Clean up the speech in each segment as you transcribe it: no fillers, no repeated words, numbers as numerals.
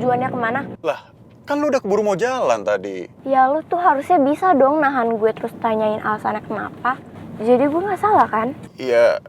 tujuannya kemana? Lah, kan lu udah keburu mau jalan tadi. Ya lu tuh harusnya bisa dong nahan gue terus tanyain alasannya kenapa. Jadi gue nggak salah kan? Iya,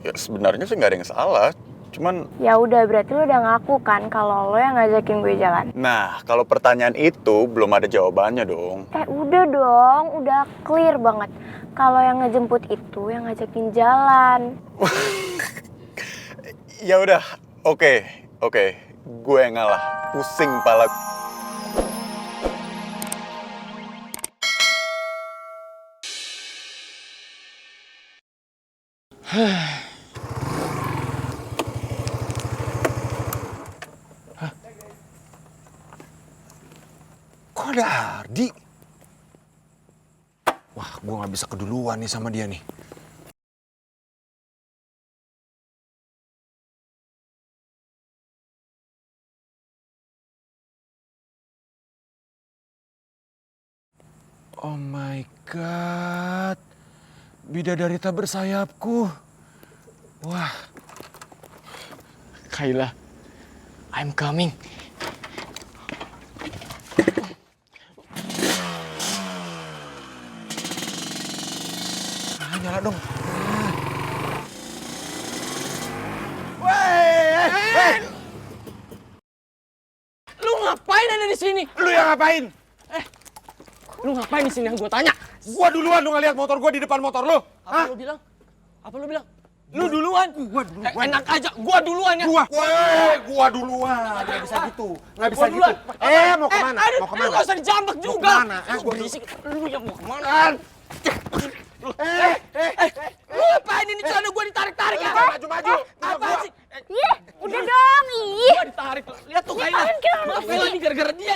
ya sebenarnya sih nggak ada yang salah. Cuman, Ya udah berarti lu udah ngaku kan kalau lo yang ngajakin gue jalan. nah kalau pertanyaan itu belum ada jawabannya dong. Udah dong, udah clear banget. Kalau yang ngejemput itu yang ngajakin jalan. Ya udah, oke. Gue yang ngalah. Pusing pala. Kok ada Ardi? Wah, gue gak bisa keduluan nih sama dia nih. Oh my God. Bidadari tak bersayapku. Wah. Kayla, I'm coming. Nyala dong. Lu ngapain ada di sini? Lu yang ngapain? Lu ngapain di sini? Gue tanya. Gua duluan lu ngeliat motor gua di depan motor lu. Apa lu bilang? Apa lu bilang? Lu duluan. Gua duluan. Enak aja, gua duluan ya. Gua duluan. Nggak bisa gitu. Nggak bisa Gua gitu. duluan. Mau kemana? Aduh, Mau kemana? Lu gak usah dijambak juga. kemana? Lu berisik. Lu yang mau kemana? Lu ngapain ini celana gua ditarik-tarik ya? Maju. Apa sih? Ih, udah dong. Ih. Gua ditarik. Lihat tuh Kayla. Maaf Kayla nih gara-gara dia.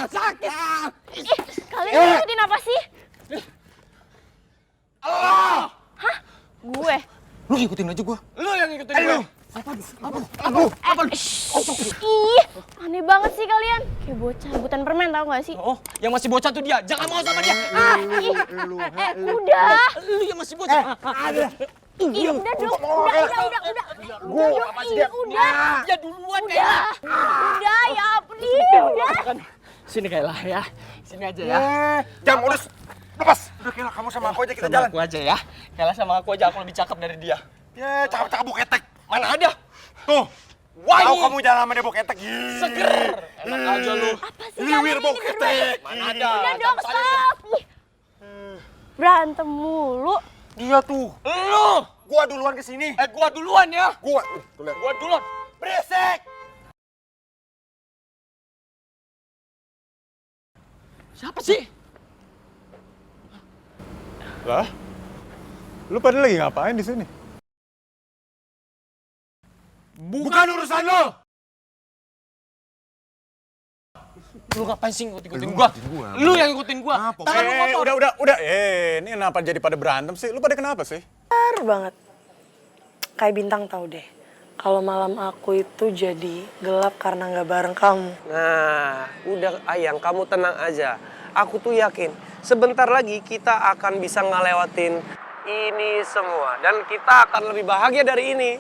Sakit. Ih, kalian ngikutin apa sih? Allah. Gue. Lu ngikutin aja gua. Lu yang ngikutin gua. Ih, aneh banget sih kalian. Kayak bocah rebutan permen tau gak sih? Oh, yang masih bocah tuh dia. Jangan mau sama dia. Udah. Lu yang masih bocah. Ih, udah dong. Udah. Ya duluan Kayla. Udah, ya ampun. Ih, udah. Sini Kayla ya. Sini aja ya. Jam udah lepas. Udah Kayla, kamu sama aku aja kita jalan. Aku aja ya. Kayla sama aku aja, aku lebih cakep dari dia. Ya, cakep-cakep buketek. Mana ada? Tuh. Wangi. Tahu kamu jalan sama dia buketek. Seger. Enak aja lu. Apa sih Liwir kalian ini buketek. berdua? Mana ada? Udah dong, stop. Ih. Berantem mulu. Dia tuh. Lu. Gua duluan kesini. Gua duluan ya. Gua Duluan. berisik. Siapa sih? Lah? Lu pada lagi ngapain di sini? Bukan urusan lo. Lu ngapain sih ngikutin gua? Lu yang ngikutin gua. Tangan lu kotor. Udah. Ini kenapa jadi pada berantem sih? Lu pada kenapa sih? Bener banget. Kayak bintang tahu deh. Kalau malam aku itu jadi gelap karena nggak bareng kamu. Nah, udah Ayang, kamu tenang aja. Aku tuh yakin, sebentar lagi kita akan bisa ngelewatin ini semua. Dan kita akan lebih bahagia dari ini.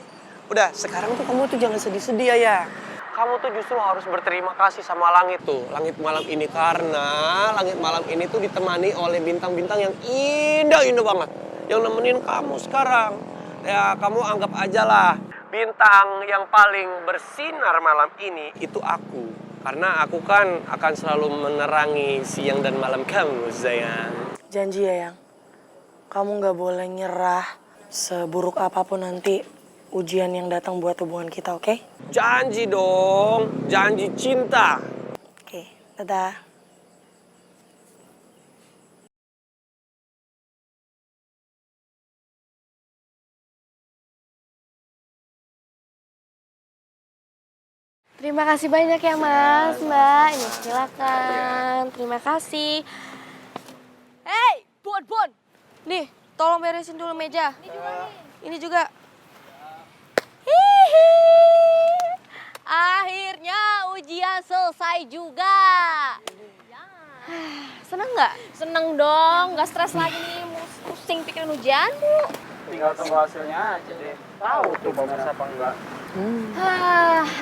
Udah, sekarang tuh kamu tuh jangan sedih-sedih ya. Kamu tuh justru harus berterima kasih sama langit tuh. Langit malam ini, karena langit malam ini tuh ditemani oleh bintang-bintang yang indah-indah banget. Yang nemenin kamu sekarang. Ya, kamu anggap aja lah. Bintang yang paling bersinar malam ini itu aku. Karena aku kan akan selalu menerangi siang dan malam kamu, sayang. Janji ya, Yang. Kamu nggak boleh nyerah seburuk apapun nanti ujian yang datang buat hubungan kita, oke? Janji dong, janji cinta. Oke, dadah. Terima kasih banyak ya Mas, Mbak. Ini silakan. Terima kasih. Hey, Bon. Nih, tolong beresin dulu meja. Ini juga. Hihi. Akhirnya ujian selesai juga. Seneng nggak? Seneng dong, nggak stres lagi nih, pusing pikiran ujian. Tinggal tunggu hasilnya aja deh. Tahu tuh bagus apa enggak.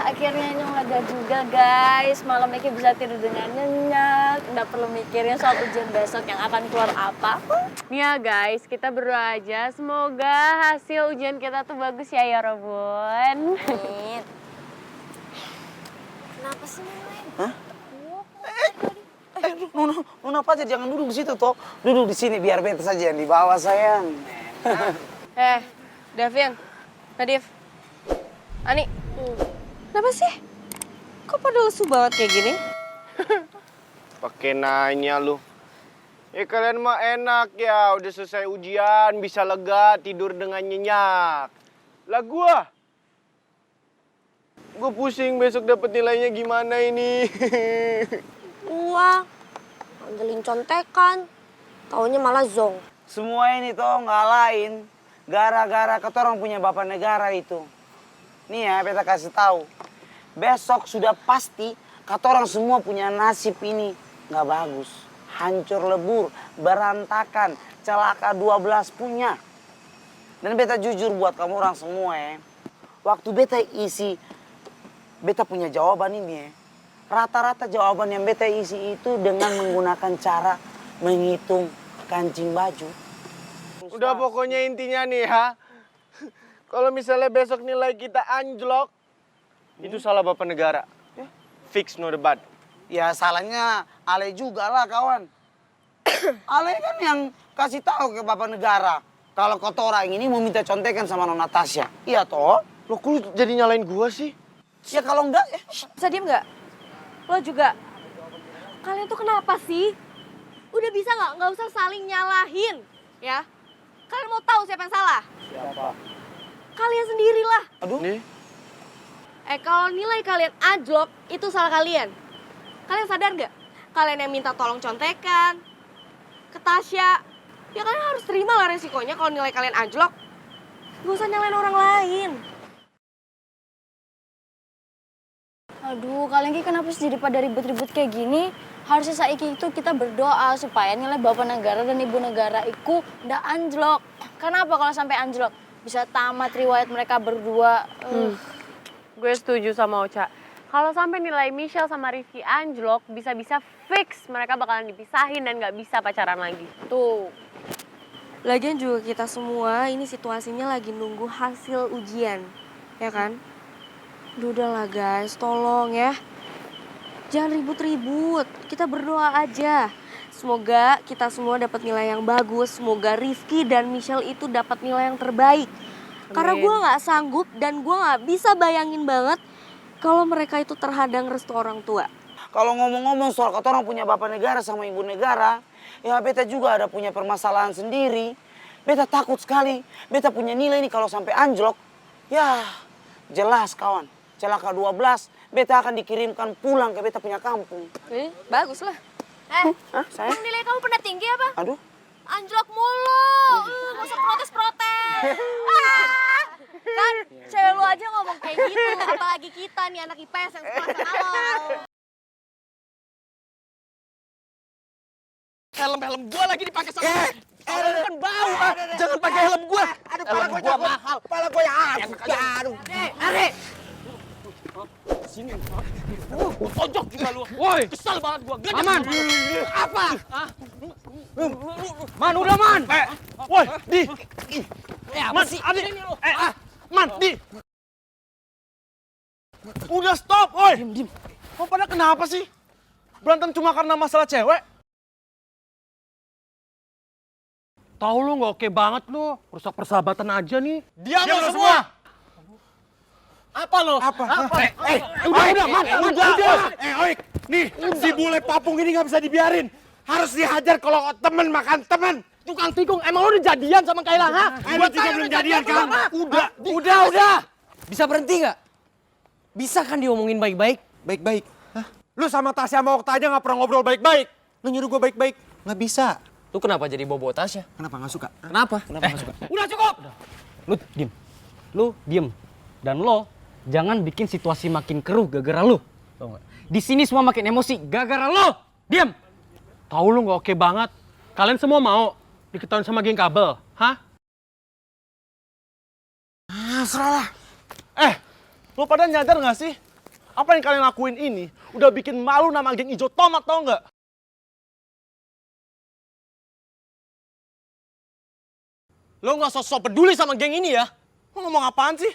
Akhirnya lega juga guys. Malam ini bisa tidur dengan nyenyak. Nggak perlu mikirin soal ujian besok yang akan keluar apa. Nih ya guys, kita berdoa aja. Semoga hasil ujian kita tuh bagus ya Robun. Amin. Kenapa sih Nilai? Hah? Nona apa aja jangan duduk di situ toh. Duduk di sini biar beta saja yang di bawah sayang. Davin, Nadif, Ani, kenapa sih? Kok pada lesu banget kayak gini? Pakai nanya lu. Kalian mah enak ya, udah selesai ujian, bisa lega, tidur dengan nyenyak. Lah gua pusing besok dapet nilainya gimana ini. Wah, ngandelin contekan. Taunya malah zong. Semua ini toh nggak lain gara-gara ketorong punya bapak negara itu. Nih ya, beta kasih tahu. Besok sudah pasti ketorong semua punya nasib ini nggak bagus. Hancur lebur, berantakan, celaka 12 punya. Dan beta jujur buat kamu orang semua ya. Waktu beta isi, beta punya jawaban ini ya. Rata-rata jawaban yang beta isi itu dengan menggunakan cara menghitung kancing baju. Udah pokoknya intinya nih ya. Kalau misalnya besok nilai kita anjlok, itu salah bapak negara. Fix no debat. Ya salahnya Ale juga lah kawan. Ale kan yang kasih tahu ke bapak negara kalau kotoran ini mau minta contekan sama Nona Tasya. Iya toh? Lo kok lu jadi nyalain gua sih? Ya kalau enggak ya. Bisa diem nggak? Lo juga. Kalian tuh kenapa sih? Udah bisa nggak usah saling nyalahin, ya? Kalian mau tahu siapa yang salah? Siapa? Kalian sendirilah. Aduh. Nih. Kalau nilai kalian anjlok, itu salah kalian. Kalian sadar nggak? Kalian yang minta tolong contekan ke Tasya, ya kalian harus terima lah resikonya kalau nilai kalian anjlok. Gak usah nyalain orang lain. Aduh, kalian ki kenapa sih jadi pada ribut-ribut kayak gini? Harusnya saiki itu kita berdoa supaya nilai Bapak Negara dan Ibu Negara itu ndak anjlok. Kenapa kalau sampai anjlok? Bisa tamat riwayat mereka berdua. Gue setuju sama Ocha. Kalau sampai nilai Michelle sama Rifki anjlok, bisa-bisa fix mereka bakalan dipisahin dan nggak bisa pacaran lagi. Tuh. Lagian juga kita semua ini situasinya lagi nunggu hasil ujian, ya kan? Udahlah guys, tolong ya. Jangan ribut-ribut, kita berdoa aja. Semoga kita semua dapat nilai yang bagus, semoga Rifki dan Michelle itu dapat nilai yang terbaik. Karena gue gak sanggup dan gue gak bisa bayangin banget kalau mereka itu terhadang restu orang tua. Kalau ngomong-ngomong soal kotoran punya bapak negara sama ibu negara, ya beta juga ada punya permasalahan sendiri. Beta takut sekali, beta punya nilai ini kalau sampai anjlok, ya jelas kawan. Celaka 12, beta akan dikirimkan pulang ke beta punya kampung. Bagus lah. Saya? Nilai kamu pernah tinggi apa? Aduh. Anjlok mulu, gak usah protes-protes. Kan cewek lu aja ngomong kayak gitu, apalagi kita nih anak IPS yang sekelas sama lo. Helm gua lagi dipakai sama kan bau. Jangan pakai helm gua. Aduh, Helm gua mahal. Pala gue ya. Aduh. Sini. Gua tonjok juga lu. Woi, kesal banget gua. Aman. Apa? Man, udah man. Woi, di. Man, Adi. Man, di. Udah stop, woi. Diam. Kau pada kenapa sih? Berantem cuma karena masalah cewek? Tahu lu nggak oke banget lu, rusak persahabatan aja nih. Diam lu semua. Apa lo? Apa? Udah, man. Oik. Nih, si bule papung ini nggak bisa dibiarin. Harus dihajar kalau temen makan temen. Tukang tikung, emang lu udah jadian sama Kayla, ha? Gua juga belum jadian, kan? Udah. Bisa berhenti nggak? Bisa kan diomongin baik-baik? Baik-baik. Hah? Lu sama Tasya sama Okta aja gak pernah ngobrol baik-baik. Lu nyuruh gue baik-baik. Nggak bisa. Lu kenapa jadi bobo Tasya? Kenapa nggak suka? Kenapa? Nggak suka? Udah cukup. Lu diem. Dan lo jangan bikin situasi makin keruh gara-gara lu. Tau gak? Di sini semua makin emosi gara-gara lo. Diem. Tahu lu nggak oke banget. Kalian semua mau diketahuin sama geng kabel, hah? Serahlah. Lo pada nyadar gak sih? Apa yang kalian lakuin ini udah bikin malu nama geng Ijo Tomat, tau nggak? Lo nggak sosok peduli sama geng ini ya? Lo ngomong apaan sih?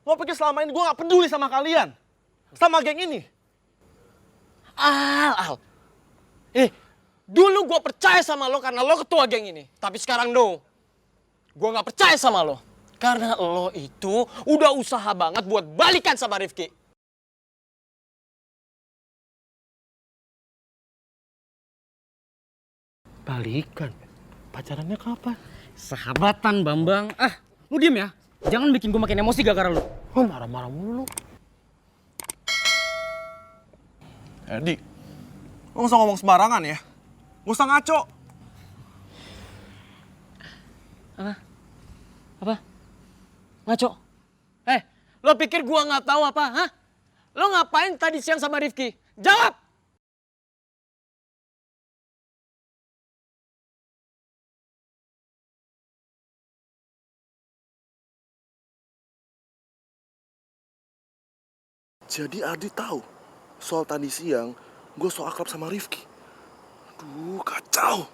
Lo pikir selama ini gue nggak peduli sama kalian? Sama geng ini? Al. Dulu gue percaya sama lo karena lo ketua geng ini. Tapi sekarang no. Gue nggak percaya sama lo. Karena lo itu udah usaha banget buat balikan sama Rifki. Balikan? Pacarannya kapan? Sahabatan, Bambang. Lu diem ya. Jangan bikin gue makin emosi gara-gara lu. Oh, marah-marah mulu. Di, lo nggak usah ngomong sembarangan ya. Nggak usah ngaco. Apa? Ngaco? Lo pikir gua nggak tahu apa, hah? Lo ngapain tadi siang sama Rifki? Jawab! Jadi Ardi tahu soal tadi siang gue so akrab sama Rifki. Aduh, kacau.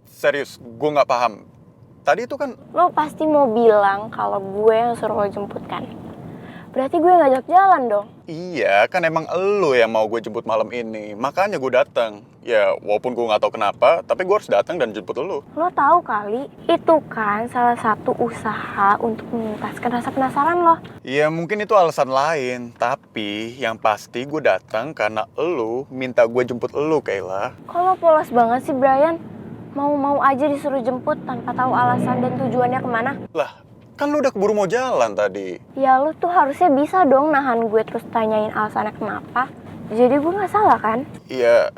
Serius, gue nggak paham. Tadi itu kan Lo pasti mau bilang kalau gue yang suruh lo jemput kan? Berarti gue ngajak jalan dong. iya, kan emang elu yang mau gue jemput malam ini. Makanya gue datang. Ya, walaupun gue nggak tahu kenapa, tapi gue harus datang dan jemput elu. Lo tahu kali, itu kan salah satu usaha untuk menuntaskan rasa penasaran lo. Ya mungkin itu alasan lain, tapi yang pasti gue datang karena elu minta gue jemput elu, Kayla. Kok lo polos banget sih, Brian? Mau-mau aja disuruh jemput tanpa tahu alasan dan tujuannya kemana. Lah, kan lu udah keburu mau jalan tadi. Ya lo tuh harusnya bisa dong nahan gue terus tanyain alasannya kenapa. Jadi gue nggak salah kan? Iya,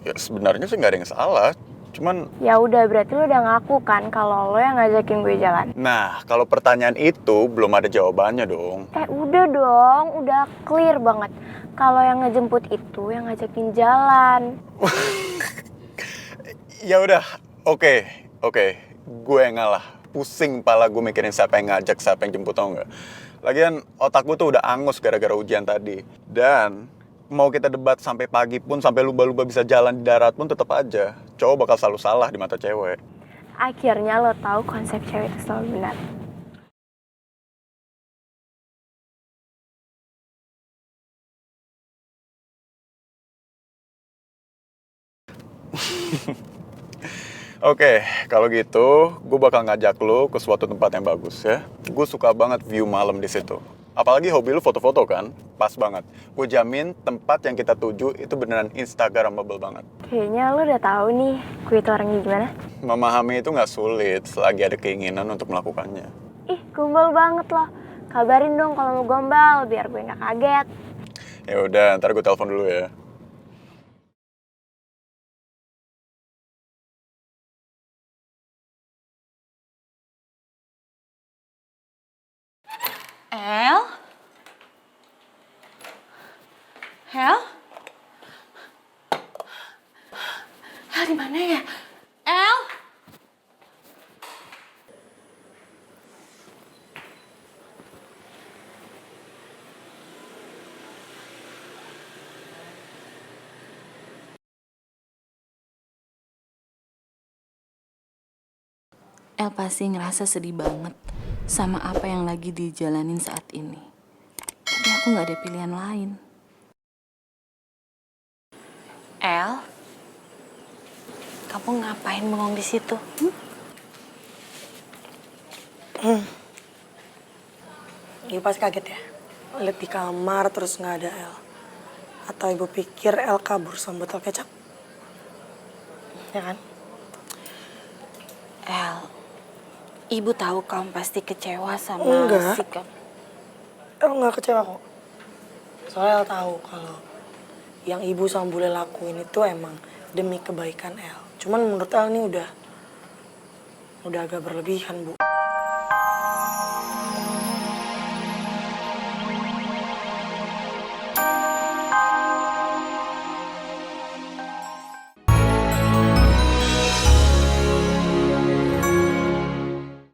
ya sebenarnya sih nggak ada yang salah. Cuman, Ya udah, berarti lo udah ngaku kan kalau lo yang ngajakin gue jalan. nah kalau pertanyaan itu belum ada jawabannya dong. Udah dong, udah clear banget. Kalau yang ngejemput itu yang ngajakin jalan. Ya udah, oke. Gue yang ngalah. Pusing pala gue mikirin siapa yang ngajak, siapa yang jemput, tau nggak? Lagian otak gue tuh udah angus gara-gara ujian tadi. Dan mau kita debat sampai pagi pun, sampai luba-luba bisa jalan di darat pun tetap aja cowok bakal selalu salah di mata cewek. Akhirnya lo tahu konsep cewek itu selalu benar. Oke, kalau gitu gue bakal ngajak lo ke suatu tempat yang bagus ya. Gue suka banget view malam di situ. Apalagi hobi lu foto-foto kan? Pas banget. Gue jamin tempat yang kita tuju itu beneran instagramable banget. Kayaknya lo udah tahu nih gue itu orangnya gimana. Memahami itu nggak sulit selagi ada keinginan untuk melakukannya. Ih, gombal banget lo. Kabarin dong kalau mau gombal biar gue nggak kaget. Ya udah, ntar gue telepon dulu ya. Hel? Hel di mana ya? El? El pasti ngerasa sedih banget sama apa yang lagi dijalanin saat ini. Tapi aku gak ada pilihan lain. El, kamu ngapain bengong di situ? Ibu pasti kaget ya, lihat di kamar terus nggak ada El. Atau ibu pikir El kabur sama botol kecap? Ya kan? El, ibu tahu kamu pasti kecewa sama Enggak. sikap. El nggak kecewa kok. Soalnya El tahu kalau yang ibu sama Bule lakuin itu emang demi kebaikan El. Cuman menurut El ini udah agak berlebihan, Bu.